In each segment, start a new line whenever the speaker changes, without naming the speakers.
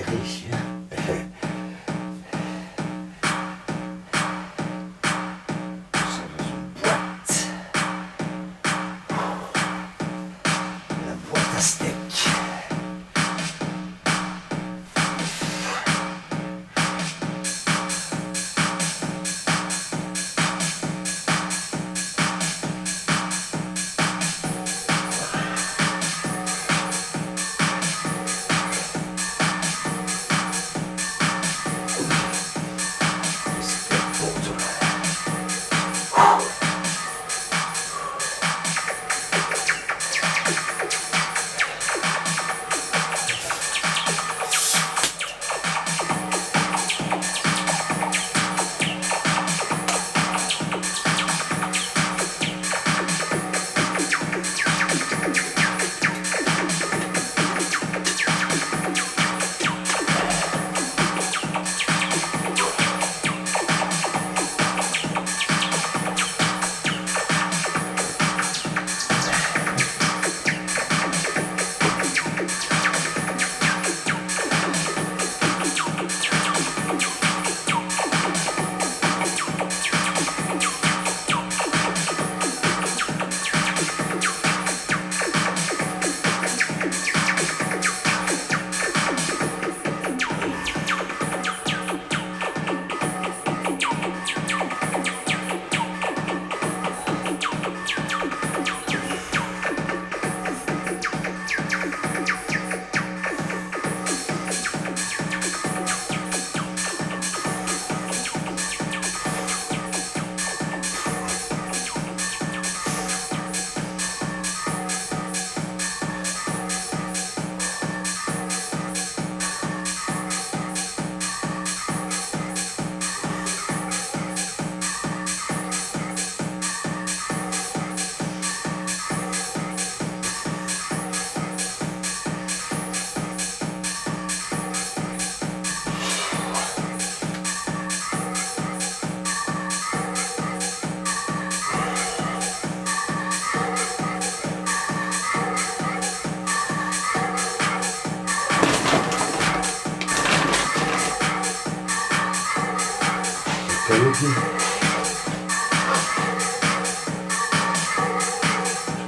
serré. Ça dans une boîte. La boîte à steak.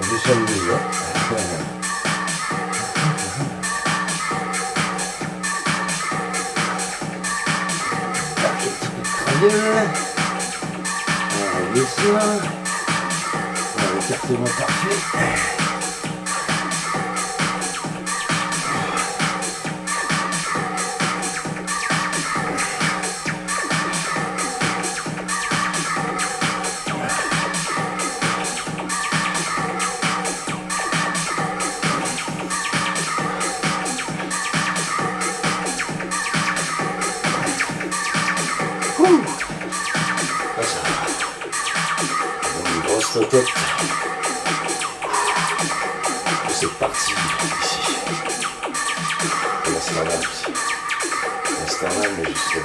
Je descends déjà. L'écartement parfait. Une grosse tête. C'est parti ici. L'asternal aussi. L'asternal, mais juste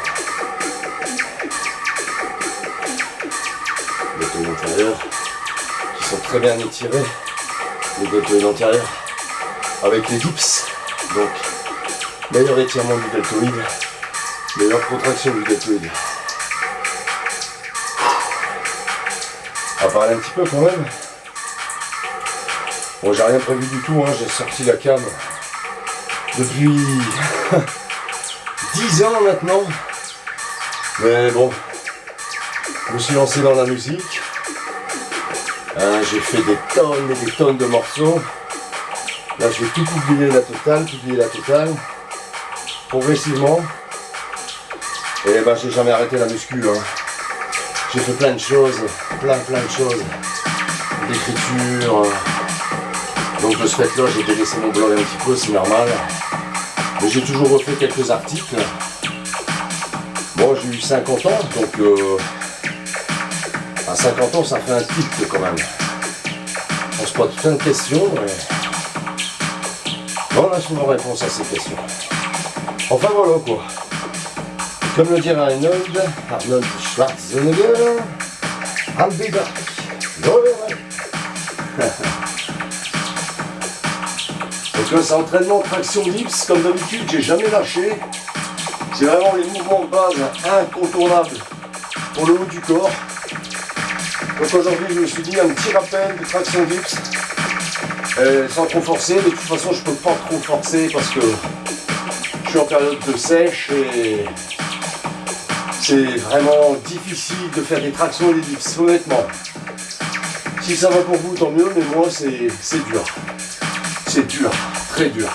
les deltoïdes antérieurs qui sont très bien étirés. Les deltoïdes antérieurs avec les dips. Donc, meilleur étirement du deltoïde, meilleure contraction du deltoïde. On va parler un petit peu quand même. Bon, j'ai rien prévu du tout, hein. J'ai sorti la cam depuis 10 ans maintenant. Mais bon, je me suis lancé dans la musique. J'ai fait des tonnes et des tonnes de morceaux. Là, je vais tout publier la totale, progressivement. Et ben, j'ai jamais arrêté la muscu, hein. J'ai fait plein de choses, plein de choses, d'écriture. Donc de ce fait-là, j'ai délaissé mon blog un petit peu, c'est normal. Mais j'ai toujours refait quelques articles. Bon, j'ai eu 50 ans, donc à 50 ans, ça fait un titre quand même. On se pose plein de questions. Mais on a souvent réponse à ces questions. Enfin voilà quoi. Comme le dirait Arnold Schwarzenegger, I'll be back. Donc là c'est entraînement traction dips, comme d'habitude, j'ai jamais lâché. C'est vraiment les mouvements de base incontournables pour le haut du corps. Donc aujourd'hui, je me suis dit un petit rappel de traction dips, sans trop forcer. De toute façon, je peux pas trop forcer parce que je suis en période de sèche et c'est vraiment difficile de faire des tractions et des dips, honnêtement. Si ça va pour vous, tant mieux, mais moi, c'est dur. C'est dur, très dur.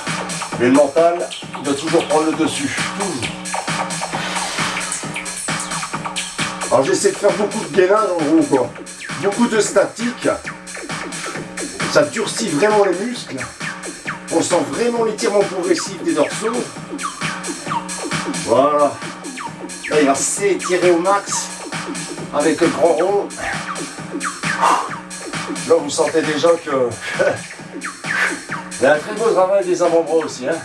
Mais le mental, il doit toujours prendre le dessus, toujours. Alors j'essaie de faire beaucoup de gainage en gros, quoi. Beaucoup de statique. Ça durcit vraiment les muscles. On sent vraiment l'étirement progressif des dorsaux. Voilà. Là, il va s'étirer au max avec le grand rond. Là, vous sentez déjà que il y a un très beau travail des avant-bras aussi. Hein.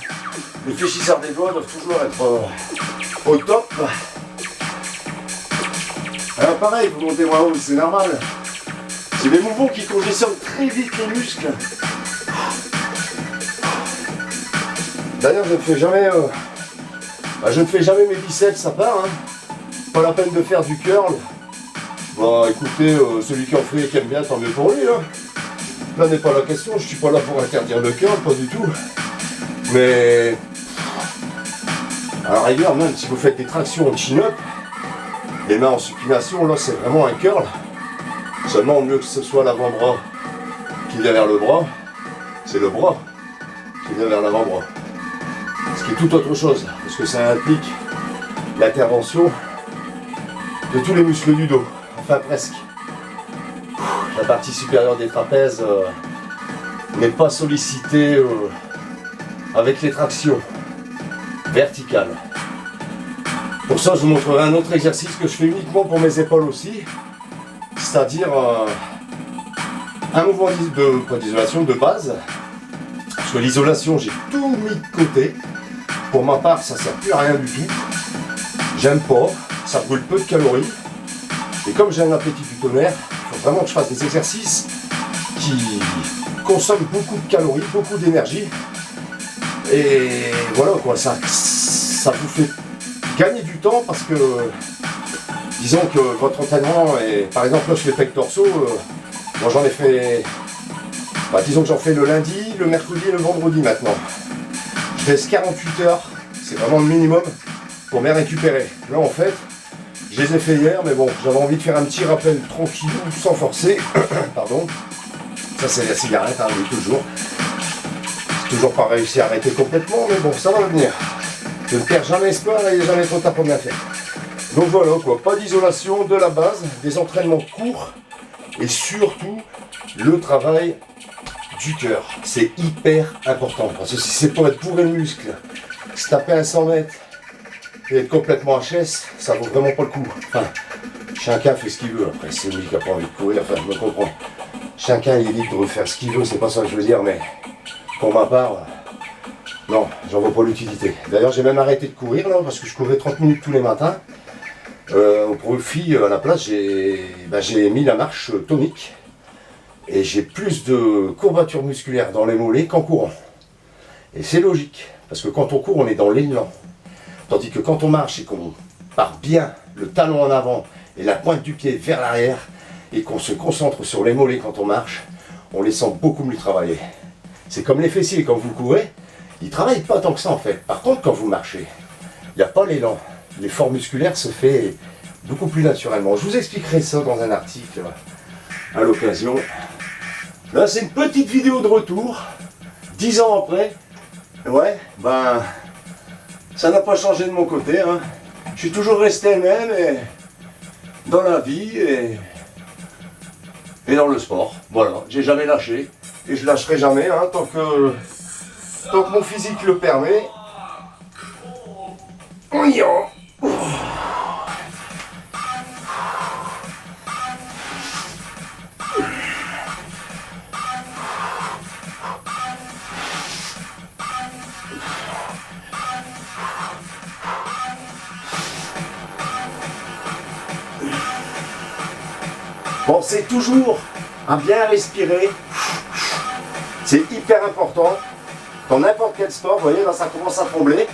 Les fléchisseurs des doigts doivent toujours être au top. Alors pareil, vous montez moins haut, c'est normal. C'est des mouvements qui congestionnent très vite les muscles. D'ailleurs, je ne fais jamais mes biceps à part. Hein. Pas la peine de faire du curl. Bon, écoutez, celui qui en fait et qui aime bien, tant mieux pour lui. Hein. Là n'est pas la question, je suis pas là pour interdire le curl, pas du tout. Mais à la rigueur, même si vous faites des tractions en chin-up, les mains en supination, là c'est vraiment un curl. Seulement, mieux que ce soit l'avant-bras qui vient vers le bras, c'est le bras qui vient vers l'avant-bras. Ce qui est tout autre chose, parce que ça implique l'intervention de tous les muscles du dos, enfin presque. La partie supérieure des trapèzes n'est pas sollicitée avec les tractions verticales. Pour ça, je vous montrerai un autre exercice que je fais uniquement pour mes épaules aussi, c'est-à-dire un mouvement d'isolation de base. Parce que l'isolation, j'ai tout mis de côté. Pour ma part, ça ne sert plus à rien du tout. J'aime pas, ça brûle peu de calories. Et comme j'ai un appétit du tonnerre, il faut vraiment que je fasse des exercices qui consomment beaucoup de calories, beaucoup d'énergie. Et voilà quoi, ça vous fait gagner du temps parce que disons que votre entraînement est, par exemple là je fais pec torso, moi j'en ai fait, disons que j'en fais le lundi, le mercredi et le vendredi maintenant. Je laisse 48 heures, c'est vraiment le minimum pour me récupérer. Là en fait, je les ai fait hier, mais bon, j'avais envie de faire un petit rappel tranquille, sans forcer. Pardon. Ça c'est la cigarette, hein, oui, toujours. J'ai toujours pas réussi à arrêter complètement, mais bon, ça va venir. Je ne perds jamais espoir et il n'est jamais trop tard pour bien faire. Donc voilà quoi, pas d'isolation, de la base, des entraînements courts et surtout le travail du cœur. C'est hyper important parce que si c'est pour être bourré de muscles, se taper un 100 mètres et être complètement HS, ça vaut vraiment pas le coup. Enfin, chacun fait ce qu'il veut après, c'est lui qui n'a pas envie de courir, enfin je me comprends. Chacun est libre de faire ce qu'il veut, c'est pas ça que je veux dire, mais pour ma part, non, j'en vois pas l'utilité. D'ailleurs j'ai même arrêté de courir là parce que je courais 30 minutes tous les matins. Au profit, à la place, j'ai mis la marche tonique et j'ai plus de courbatures musculaires dans les mollets qu'en courant. Et c'est logique, parce que quand on court, on est dans l'élan. Tandis que quand on marche et qu'on part bien le talon en avant et la pointe du pied vers l'arrière et qu'on se concentre sur les mollets quand on marche, on les sent beaucoup mieux travailler. C'est comme les fessiers, quand vous courez, ils ne travaillent pas tant que ça en fait. Par contre, quand vous marchez, il n'y a pas l'élan. L'effort musculaire se fait beaucoup plus naturellement. Je vous expliquerai ça dans un article à l'occasion. Là, c'est une petite vidéo de retour, 10 ans après. Ouais, ça n'a pas changé de mon côté. Hein. Je suis toujours resté le même dans la vie et dans le sport. Voilà, j'ai jamais lâché et je lâcherai jamais hein, tant que mon physique le permet. On y va. Pensez toujours à bien respirer. C'est hyper important. Dans n'importe quel sport, vous voyez, là ça commence à trembler.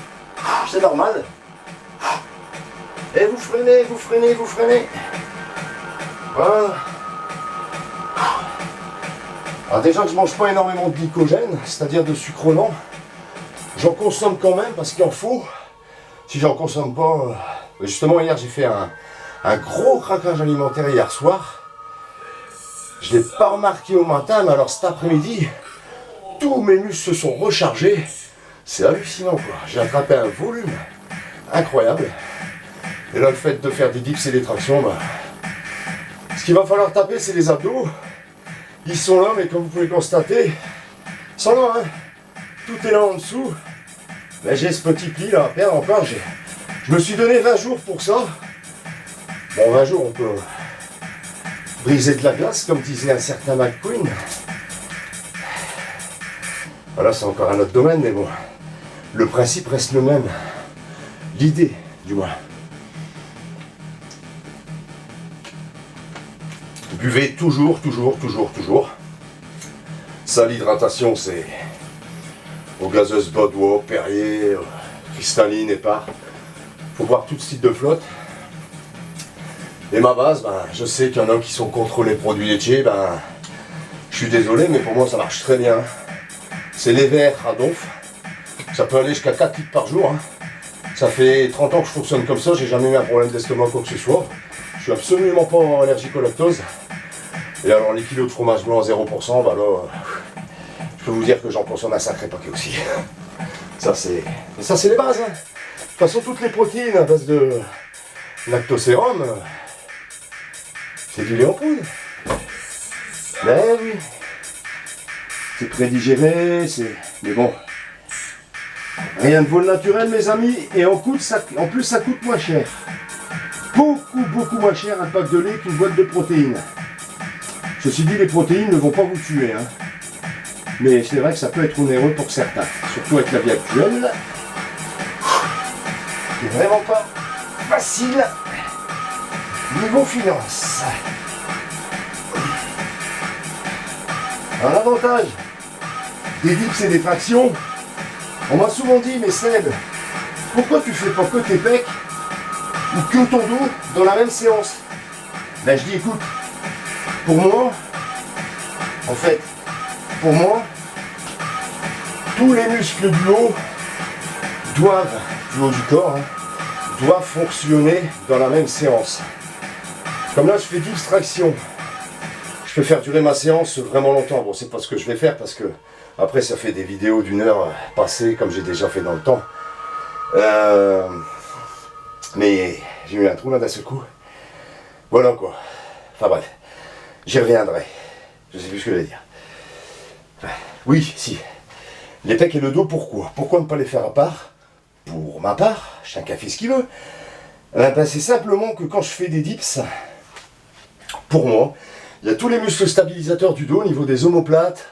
C'est normal. Et vous freinez, vous freinez, vous freinez. Voilà. Alors déjà que je mange pas énormément de glycogène, c'est-à-dire de sucre lent, j'en consomme quand même parce qu'il en faut. Si j'en consomme pas, justement hier j'ai fait un gros craquage alimentaire hier soir. Je ne l'ai pas remarqué au matin, mais alors cet après-midi, tous mes muscles se sont rechargés. C'est hallucinant quoi. J'ai attrapé un volume incroyable. Et là le fait de faire des dips et des tractions, ce qu'il va falloir taper c'est les abdos. Ils sont là, mais comme vous pouvez constater, ils sont là, hein. Tout est là en dessous. Mais j'ai ce petit pli là à perdre encore. Je me suis donné 20 jours pour ça. Bon, 20 jours, on peut briser de la glace, comme disait un certain McQueen. Voilà, c'est encore un autre domaine, mais bon, le principe reste le même. L'idée, du moins. Buvez toujours, toujours, toujours, toujours. Ça, l'hydratation, c'est aux gazeuses Bodwell, Perrier, cristalline, Épar. Faut boire tout style de flotte. Et ma base, je sais qu'il y en a qui sont contre les produits laitiers, je suis désolé, mais pour moi ça marche très bien. C'est les verts à donf. Ça peut aller jusqu'à 4 litres par jour. Ça fait 30 ans que je fonctionne comme ça, j'ai jamais eu un problème d'estomac quoi que ce soit. Je suis absolument pas allergique au lactose. Et alors les kilos de fromage blanc à 0%, là, je peux vous dire que j'en consomme un sacré paquet aussi. Ça c'est les bases. De toute façon, toutes les protéines à base de lactosérum, c'est du lait en poudre. Ben oui. C'est prédigéré, mais bon. Rien ne vaut le naturel, mes amis, et en plus ça coûte moins cher. Beaucoup, beaucoup moins cher un pack de lait qu'une boîte de protéines. Ceci dit, les protéines ne vont pas vous tuer, hein. Mais c'est vrai que ça peut être onéreux pour certains, surtout avec la vie actuelle. C'est vraiment pas facile niveau finance. Un avantage des dips et des tractions, on m'a souvent dit, mais Seb, pourquoi tu fais pas que tes pecs ou que ton dos dans la même séance? Ben je dis écoute, pour moi, en fait, tous les muscles du haut du haut du corps, doivent fonctionner dans la même séance. Comme là je fais 10 tractions. Je peux faire durer ma séance vraiment longtemps. Bon, c'est pas ce que je vais faire parce que après ça fait des vidéos d'une heure passée comme j'ai déjà fait dans le temps. Mais j'ai eu un trou là d'un seul coup. Voilà quoi. Enfin bref, j'y reviendrai. Je sais plus ce que je vais dire. Oui, si. Les pecs et le dos, pourquoi? Pourquoi ne pas les faire à part? Pour ma part, chacun fait ce qu'il veut. C'est simplement que quand je fais des dips, pour moi, il y a tous les muscles stabilisateurs du dos au niveau des omoplates,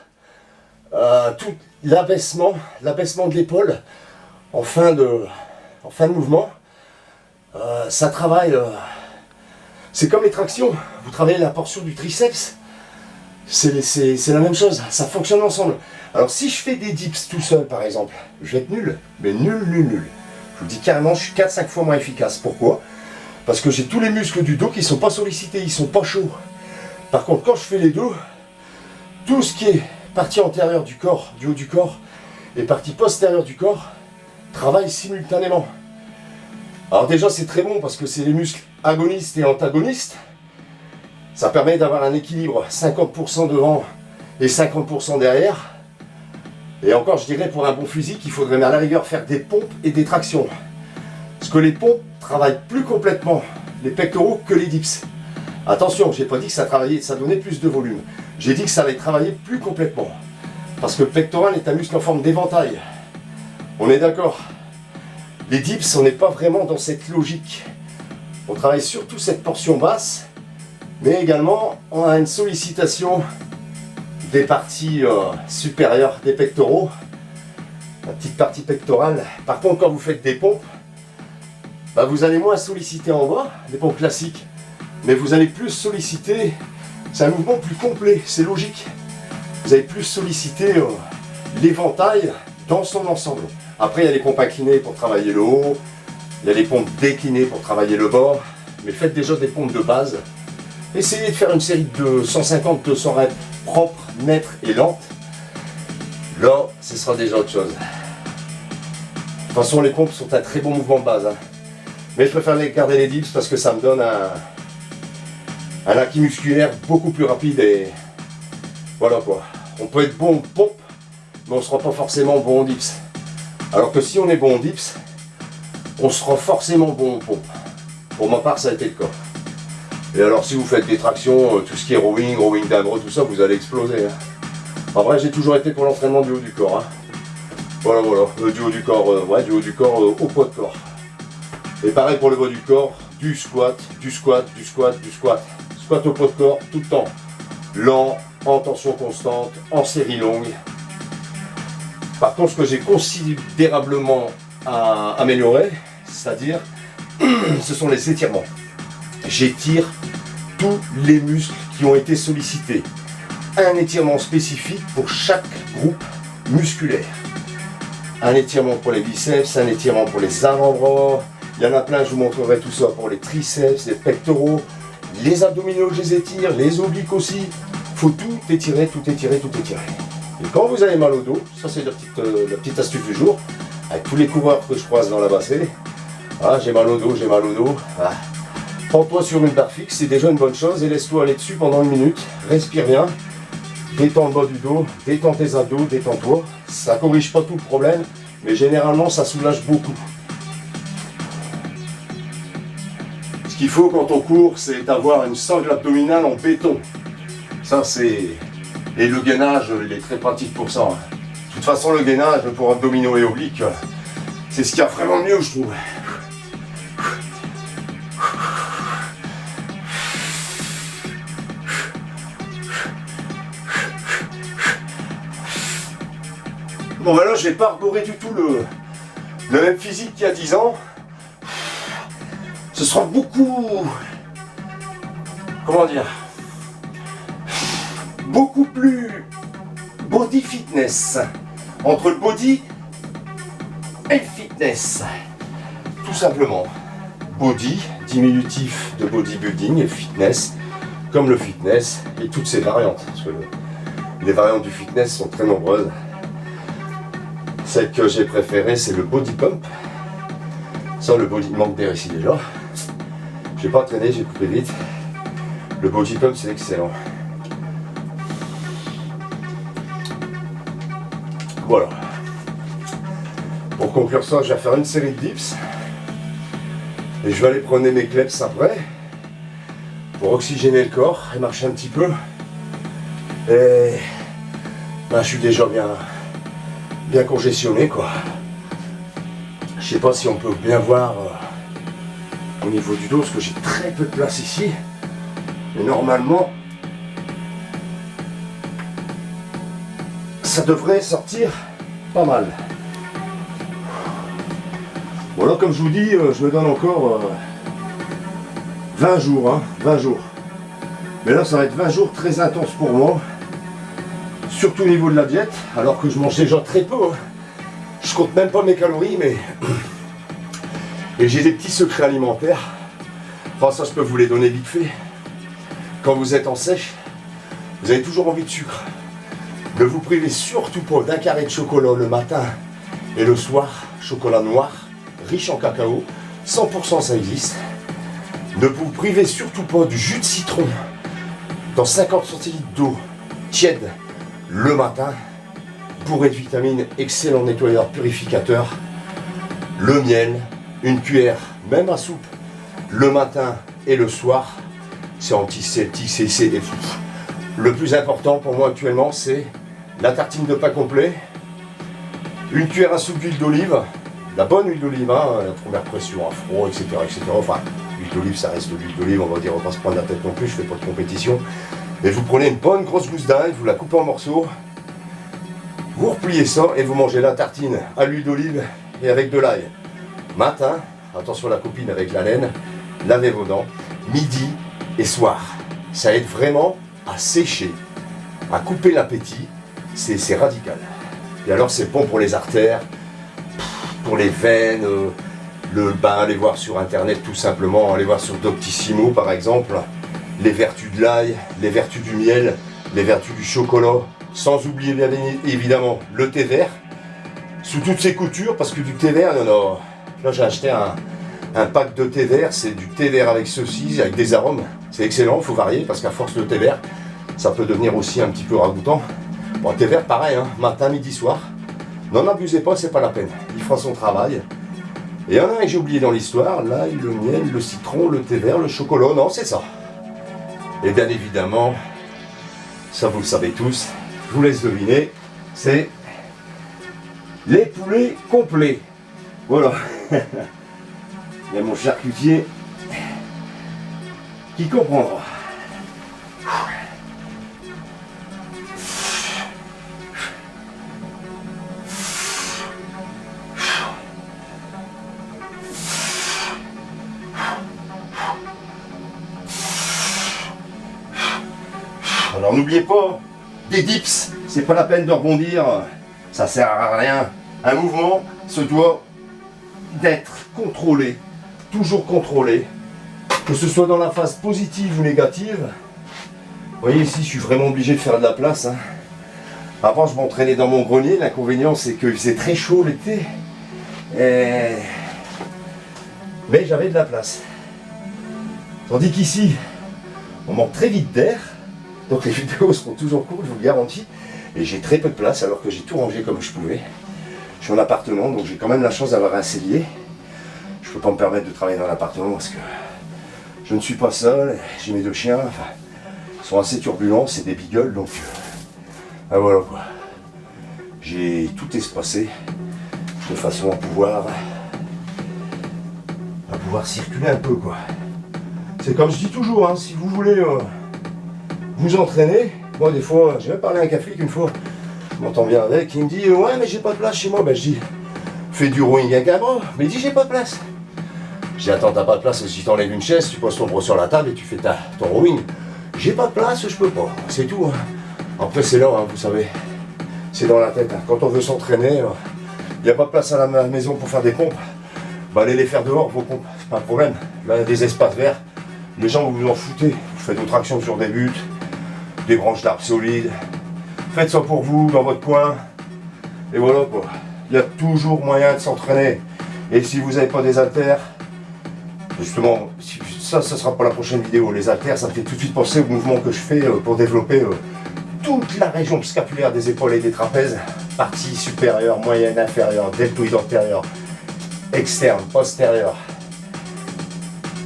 tout l'abaissement de l'épaule en fin de mouvement. Ça travaille, c'est comme les tractions, vous travaillez la portion du triceps, c'est la même chose, ça fonctionne ensemble. Alors si je fais des dips tout seul par exemple, je vais être nul, mais nul. Je vous dis carrément, je suis 4-5 fois moins efficace. Pourquoi? Parce que j'ai tous les muscles du dos qui ne sont pas sollicités, ils ne sont pas chauds. Par contre, quand je fais les dos, tout ce qui est partie antérieure du corps, du haut du corps, et partie postérieure du corps, travaille simultanément. Alors déjà, c'est très bon parce que c'est les muscles agonistes et antagonistes. Ça permet d'avoir un équilibre 50% devant et 50% derrière. Et encore, je dirais, pour un bon physique, il faudrait à la rigueur faire des pompes et des tractions. Parce que les pompes travaillent plus complètement les pectoraux que les dips. Attention, je n'ai pas dit que ça donnait plus de volume. J'ai dit que ça allait travailler plus complètement. Parce que le pectoral est un muscle en forme d'éventail. On est d'accord. Les dips, on n'est pas vraiment dans cette logique. On travaille surtout cette portion basse, mais également on a une sollicitation des parties supérieures des pectoraux, la petite partie pectorale. Par contre, quand vous faites des pompes, vous allez moins solliciter en bas, des pompes classiques, mais vous allez plus solliciter, c'est un mouvement plus complet, c'est logique. Vous allez plus solliciter l'éventail dans son ensemble. Après, il y a les pompes inclinées pour travailler le haut, Il y a des pompes déclinées pour travailler le bord, mais faites déjà des pompes de base. Essayez de faire une série de 150-200 reps propres, nettes et lentes. Là, ce sera déjà autre chose. De toute façon, les pompes sont un très bon mouvement de base. Hein. Mais je préfère garder les dips parce que ça me donne un acquis musculaire beaucoup plus rapide et voilà quoi. On peut être bon en pompe, mais on ne sera pas forcément bon en dips. Alors que si on est bon en dips, on sera forcément bon en pompe. Pour ma part, ça a été le cas. Et alors si vous faites des tractions, tout ce qui est rowing d'un gros, tout ça, vous allez exploser. Hein. En vrai, j'ai toujours été pour l'entraînement du haut du corps. Hein. Voilà, du haut du corps, du haut du corps au poids de corps. Et pareil pour le bas du corps, du squat. Squat au poids de corps, tout le temps. Lent, en tension constante, en série longue. Par contre, ce que j'ai considérablement amélioré, c'est-à-dire, ce sont les étirements. J'étire tous les muscles qui ont été sollicités. Un étirement spécifique pour chaque groupe musculaire. Un étirement pour les biceps, un étirement pour les avant-bras. Il y en a plein, je vous montrerai tout ça pour les triceps, les pectoraux, les abdominaux, je les étire, les obliques aussi. Il faut tout étirer. Et quand vous avez mal au dos, ça c'est la petite astuce du jour, avec tous les coureurs que je croise dans la bassée, ah, j'ai mal au dos. Ah. Prends-toi sur une barre fixe, c'est déjà une bonne chose, et laisse-toi aller dessus pendant 1 minute, respire bien, détends le bas du dos, détends tes abdos, détends-toi. Ça ne corrige pas tout le problème, mais généralement ça soulage beaucoup. Ce qu'il faut quand on court, c'est avoir une sangle abdominale en béton. Ça c'est... Et le gainage, il est très pratique pour ça. De toute façon, le gainage pour abdominaux et obliques, c'est ce qu'il y a vraiment de mieux, je trouve. Bon, ben là, je n'ai pas arboré du tout le même physique qu'il y a 10 ans. Ce sera beaucoup... Comment dire ? Beaucoup plus body fitness, entre le body et le fitness, tout simplement. Body, diminutif de bodybuilding, et fitness, comme le fitness et toutes ses variantes, parce que les variantes du fitness sont très nombreuses. Celle que j'ai préférée, c'est le body pump. Ça, le body, il manque d'air ici déjà. J'ai pas entraîné, j'ai coupé vite. Le body pump, c'est excellent. Voilà. Pour conclure ça, je vais faire une série de dips. Et je vais aller prendre mes kleps après. Pour oxygéner le corps et marcher un petit peu. Et ben, je suis déjà bien congestionné quoi. Je sais pas si on peut bien voir au niveau du dos, parce que j'ai très peu de place ici. Mais normalement, ça devrait sortir pas mal. Voilà, comme je vous dis, je me donne encore 20 jours, hein, 20 jours. Mais là, ça va être 20 jours très intenses pour moi. Surtout au niveau de la diète, alors que je mange déjà très peu. Hein. Je compte même pas mes calories, mais... Et j'ai des petits secrets alimentaires. Enfin, ça, je peux vous les donner vite fait. Quand vous êtes en sèche, vous avez toujours envie de sucre. Ne vous privez surtout pas d'un carré de chocolat le matin et le soir. Chocolat noir, riche en cacao, 100% ça existe. Ne vous privez surtout pas du jus de citron dans 50 centilitres d'eau tiède le matin. Bourré de vitamines, excellent nettoyeur purificateur. Le miel, une cuillère, même à soupe, le matin et le soir. C'est antiseptique, c'est... Le plus important pour moi actuellement, c'est la tartine de pain complet, une cuillère à soupe d'huile d'olive, la bonne huile d'olive, hein, la première pression à froid, etc., etc. Enfin, l'huile d'olive, ça reste de l'huile d'olive, on va dire, on va pas se prendre la tête non plus, je fais pas de compétition. Et vous prenez une bonne grosse gousse d'ail, vous la coupez en morceaux, vous repliez ça et vous mangez la tartine à l'huile d'olive et avec de l'ail. Matin, attention la copine avec la laine, lavez vos dents, midi et soir. Ça aide vraiment à sécher, à couper l'appétit, c'est radical. Et alors c'est bon pour les artères, pour les veines, allez voir sur internet tout simplement, allez voir sur Doctissimo par exemple, les vertus de l'ail, les vertus du miel, les vertus du chocolat, sans oublier bien évidemment le thé vert, sous toutes ses coutures, parce que du thé vert, il y en a. Là j'ai acheté un pack de thé vert, c'est du thé vert avec ceci, avec des arômes, c'est excellent, il faut varier, parce qu'à force le thé vert, ça peut devenir aussi un petit peu ragoûtant. Bon, thé vert pareil, hein, matin, midi, soir, n'en abusez pas, c'est pas la peine, il fera son travail. Et il y en a un que j'ai oublié dans l'histoire, l'ail, le miel, le citron, le thé vert, le chocolat, non c'est ça. Et bien évidemment, ça vous le savez tous, je vous laisse deviner, c'est les poulets complets. Voilà. Il y a mon charcutier qui comprendra. Alors n'oubliez pas, des dips, c'est pas la peine de rebondir, ça sert à rien. Un mouvement se doit d'être contrôlé, toujours contrôlé, que ce soit dans la phase positive ou négative. Vous voyez ici, je suis vraiment obligé de faire de la place. Hein. Avant, je m'entraînais dans mon grenier, l'inconvénient c'est qu'il faisait très chaud l'été, mais j'avais de la place. Tandis qu'ici, on manque très vite d'air. Donc les vidéos seront toujours courtes, je vous le garantis. Et j'ai très peu de place alors que j'ai tout rangé comme je pouvais. Je suis en appartement, donc j'ai quand même la chance d'avoir un cellier. Je ne peux pas me permettre de travailler dans l'appartement parce que je ne suis pas seul. J'ai mes 2 chiens, enfin, ils sont assez turbulents, c'est des beagles, donc voilà quoi. J'ai tout espacé de façon à pouvoir circuler un peu quoi. C'est comme je dis toujours, hein, si vous voulez vous entraîner, moi des fois, j'ai même parlé à un flic une fois, je m'entends bien avec, il me dit ouais mais j'ai pas de place chez moi, ben je dis fais du rowing avec un bras, mais il dit j'ai pas de place. Je dis attends t'as pas de place, si t'enlèves une chaise, tu poses ton bras sur la table et tu fais ton rowing. J'ai pas de place, je peux pas, c'est tout. Hein. Après c'est là, hein, vous savez, c'est dans la tête, hein. Quand on veut s'entraîner, il n'y a pas de place à la maison pour faire des pompes, bah allez les faire dehors vos pompes, c'est pas un problème. Là il y a des espaces verts, les gens vous en foutez, vous faites vos tractions sur des buts, des branches d'arbres solides, faites ça pour vous, dans votre coin, et voilà quoi. Il y a toujours moyen de s'entraîner. Et si vous n'avez pas des haltères, justement, ça sera pour la prochaine vidéo, les haltères, ça me fait tout de suite penser au mouvement que je fais pour développer toute la région scapulaire des épaules et des trapèzes, partie supérieure, moyenne, inférieure, deltoïde antérieur, externe, postérieur.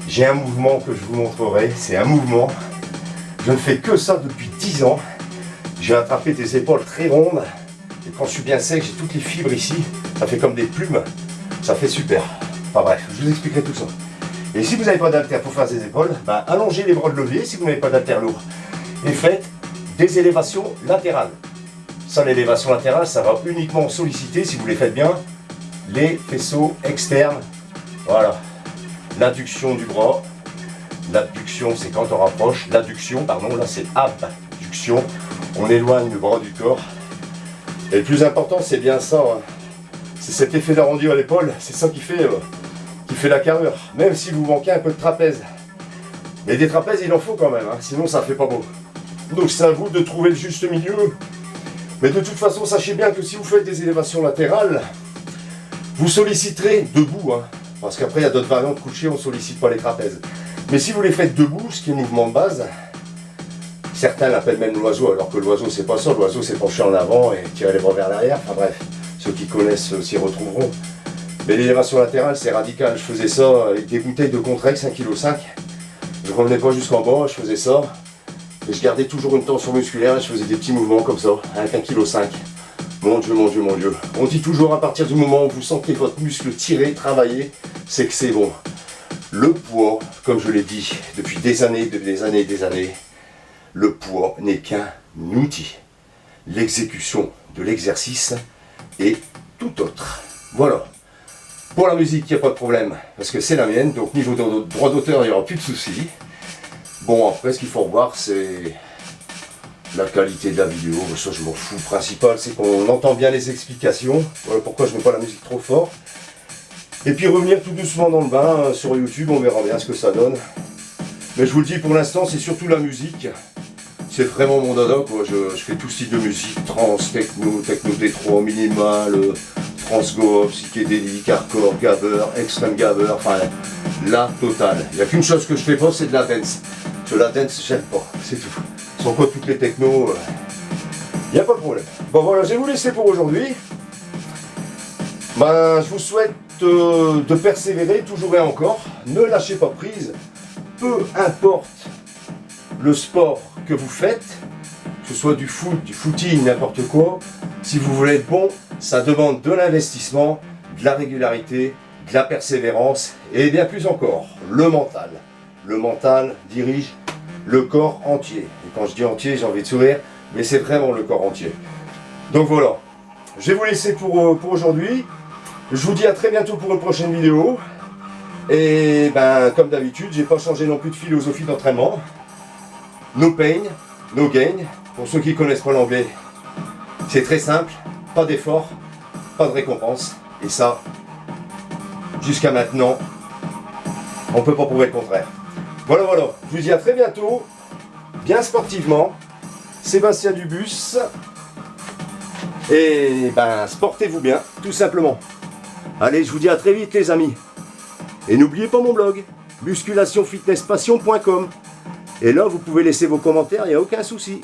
J'ai un mouvement que je vous montrerai, c'est un mouvement. Je ne fais que ça depuis 10 ans. J'ai attrapé des épaules très rondes. Et quand je suis bien sec, j'ai toutes les fibres ici. Ça fait comme des plumes. Ça fait super. Enfin bref, je vous expliquerai tout ça. Et si vous n'avez pas d'haltère pour faire des épaules, bah, allongez les bras de levier si vous n'avez pas d'haltère lourd. Et faites des élévations latérales. Ça, l'élévation latérale, ça va uniquement solliciter, si vous les faites bien, les faisceaux externes. Voilà. L'adduction du bras. L'abduction, c'est quand on rapproche. L'adduction, pardon, là c'est abduction. On éloigne le bras du corps. Et le plus important, c'est bien ça. Hein. C'est cet effet d'arrondi à l'épaule. C'est ça qui fait la carrure. Même si vous manquez un peu de trapèze. Mais des trapèzes, il en faut quand même. Hein. Sinon, ça fait pas beau. Donc, c'est à vous de trouver le juste milieu. Mais de toute façon, sachez bien que si vous faites des élévations latérales, vous solliciterez debout. Hein. Parce qu'après, il y a d'autres variantes couchées, on ne sollicite pas les trapèzes. Mais si vous les faites debout, ce qui est le mouvement de base, certains l'appellent même l'oiseau, alors que l'oiseau c'est pas ça, l'oiseau c'est pencher en avant et tirer les bras vers l'arrière, enfin bref, ceux qui connaissent s'y retrouveront. Mais l'élévation latérale c'est radical, je faisais ça avec des bouteilles de Contrex 1,5 kg, je revenais pas jusqu'en bas, je faisais ça, et je gardais toujours une tension musculaire et je faisais des petits mouvements comme ça, avec 1,5 kg. Mon Dieu, mon Dieu, mon Dieu. On dit toujours à partir du moment où vous sentez votre muscle tirer, travailler, c'est que c'est bon. Le poids, comme je l'ai dit depuis des années, le poids n'est qu'un outil. L'exécution de l'exercice est tout autre. Voilà. Pour la musique, il n'y a pas de problème, parce que c'est la mienne, donc niveau de droit d'auteur, il n'y aura plus de soucis. Bon, après, ce qu'il faut revoir, c'est la qualité de la vidéo. Ça, je m'en fous. Le principal, c'est qu'on entend bien les explications. Voilà pourquoi je ne mets pas la musique trop fort. Et puis revenir tout doucement dans le bain sur YouTube, on verra bien ce que ça donne. Mais je vous le dis, pour l'instant, c'est surtout la musique. C'est vraiment mon dada, quoi. Je fais tout style de musique, trance, techno, techno D3, minimal, trance go-up, psychédélique, hardcore, gabber, extreme gabber, enfin la totale. Il n'y a qu'une chose que je fais pas, c'est de la dance. Parce que la dance, j'aime pas, c'est tout. Sans quoi toutes les technos, il n'y a pas de problème. Bon voilà, je vais vous laisser pour aujourd'hui. Ben, je vous souhaite de persévérer toujours et encore. Ne lâchez pas prise. Peu importe le sport que vous faites, que ce soit du foot, du footing, n'importe quoi, si vous voulez être bon, ça demande de l'investissement, de la régularité, de la persévérance et bien plus encore, le mental. Le mental dirige le corps entier. Et quand je dis entier, j'ai envie de sourire, mais c'est vraiment le corps entier. Donc voilà, je vais vous laisser pour aujourd'hui. Je vous dis à très bientôt pour une prochaine vidéo. Et ben, comme d'habitude, j'ai pas changé non plus de philosophie d'entraînement. No pain, no gain. Pour ceux qui connaissent pas l'anglais, c'est très simple. Pas d'effort, pas de récompense. Et ça, jusqu'à maintenant, on peut pas prouver le contraire. Voilà, voilà. Je vous dis à très bientôt. Bien sportivement. Sébastien Dubus. Et ben, sportez-vous bien, tout simplement. Allez, je vous dis à très vite les amis. Et n'oubliez pas mon blog, musculationfitnesspassion.com. Et là, vous pouvez laisser vos commentaires, il n'y a aucun souci.